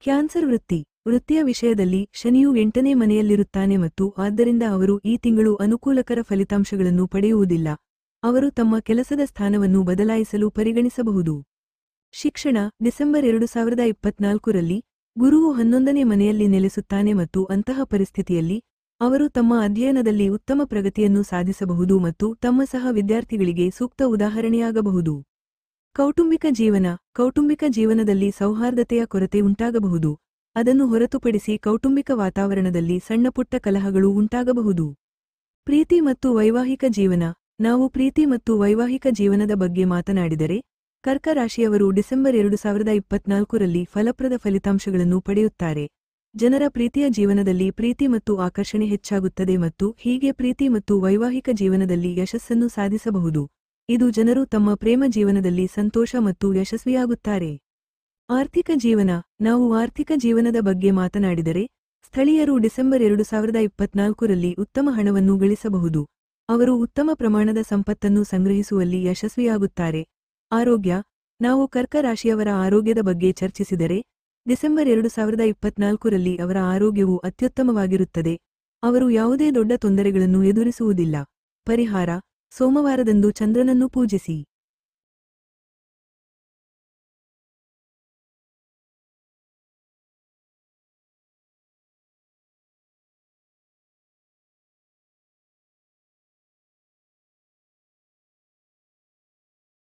Cancer ವೃತ್ತಿಯ ವಿಷಯದಲ್ಲಿ ಶನಿಯು 8ನೇ ಮನೆಯಲ್ಲಿರುತ್ತಾನೆ ಮತ್ತು ಆದ್ದರಿಂದ ಅವರು ಈ ತಿಂಗಳು ಅನುಕೂಲಕರ ಫಲಿತಾಂಶಗಳನ್ನು ಪಡೆಯುವುದಿಲ್ಲ. ಅವರು ತಮ್ಮ ಕೆಲಸದ ಸ್ಥಾನವನ್ನು ಬದಲಾಯಿಸಲು ಪರಿಗಣಿಸಬಹುದು. ಶಿಕ್ಷಣ ಡಿಸೆಂಬರ್ 2024ರಲ್ಲಿ ಗುರುವು 11ನೇ ಮನೆಯಲ್ಲಿ ನೆಲೆಸುತ್ತಾನೆ ಮತ್ತು ಅಂತಹ ಪರಿಸ್ಥಿತಿಯಲ್ಲಿ ಅವರು ತಮ್ಮ ಅಧ್ಯಯನದಲ್ಲಿ ಉತ್ತಮ ಪ್ರಗತಿಯನ್ನು ಸಾಧಿಸಬಹುದು ಮತ್ತು ತಮ್ಮ ಸಹ ವಿದ್ಯಾರ್ಥಿಗಳಿಗೆ ಸೂಕ್ತ ಉದಾಹರಣೆಯಾಗಬಹುದು. ಕೌಟುಂಬಿಕ ಜೀವನದಲ್ಲಿ ಸೌಹಾರ್ದತೆಯ ಕೊರತೆ ಉಂಟಾಗಬಹುದು. ಅದನ್ನು ಹೊರತುಪಡಿಸಿ ಕೌಟುಂಬಿಕ ವಾತಾವರಣದಲ್ಲಿ ಸಣ್ಣಪುಟ್ಟ ಕಲಹಗಳು ಉಂಟಾಗಬಹುದು. ಪ್ರೀತಿ ಮತ್ತು ವೈವಾಹಿಕ ಜೀವನ ನಾವು ಪ್ರೀತಿ ಮತ್ತು ವೈವಾಹಿಕ ಜೀವನದ ಬಗ್ಗೆ ಮಾತನಾಡಿದರೆ, ಕರ್ಕ ರಾಶಿಯವರು ಡಿಸೆಂಬರ್ 2024ರಲ್ಲಿ ಫಲಪ್ರದ ಫಲಿತಾಂಶಗಳನ್ನು ಪಡೆಯುತ್ತಾರೆ. ಜನರ ಪ್ರೀತಿಯ ಜೀವನದಲ್ಲಿ ಪ್ರೀತಿ ಮತ್ತು ಆಕರ್ಷಣೆ ಹೆಚ್ಚಾಗುತ್ತದೆ ಮತ್ತು ಹೀಗೆ ಪ್ರೀತಿ ಮತ್ತು ವೈವಾಹಿಕ ಜೀವನದಲ್ಲಿ ಯಶಸ್ಸನ್ನು ಸಾಧಿಸಬಹುದು. ಇದು ಜನರು ತಮ್ಮ ಪ್ರೇಮ ಜೀವನದಲ್ಲಿ ಸಂತೋಷ ಮತ್ತು ಯಶಸ್ವಿಯಾಗುತ್ತಾರೆ. ಆರ್ಥಿಕ ಜೀವನ ನಾವು ಆರ್ಥಿಕ ಜೀವನದ ಬಗ್ಗೆ ಮಾತನಾಡಿದರೆ, ಸ್ಥಳೀಯರು ಡಿಸೆಂಬರ್ 2024ರಲ್ಲಿ ಉತ್ತಮ ಹಣವನ್ನು ಗಳಿಸಬಹುದು. ಅವರು ಉತ್ತಮ ಪ್ರಮಾಣದ ಸಂಪತ್ತನ್ನು ಸಂಗ್ರಹಿಸುವಲ್ಲಿ ಯಶಸ್ವಿಯಾಗುತ್ತಾರೆ. ಆರೋಗ್ಯ ನಾವು ಕರ್ಕ ರಾಶಿಯವರ ಆರೋಗ್ಯದ ಬಗ್ಗೆ ಚರ್ಚಿಸಿದರೆ, ಡಿಸೆಂಬರ್ 2024ರಲ್ಲಿ ಅವರ ಆರೋಗ್ಯವು ಅತ್ಯುತ್ತಮವಾಗಿರುತ್ತದೆ. ಅವರು ಯಾವುದೇ ದೊಡ್ಡ ತೊಂದರೆಗಳನ್ನು ಎದುರಿಸುವುದಿಲ್ಲ. ಪರಿಹಾರ ಸೋಮವಾರದಂದು ಚಂದ್ರನನ್ನು ಪೂಜಿಸಿ.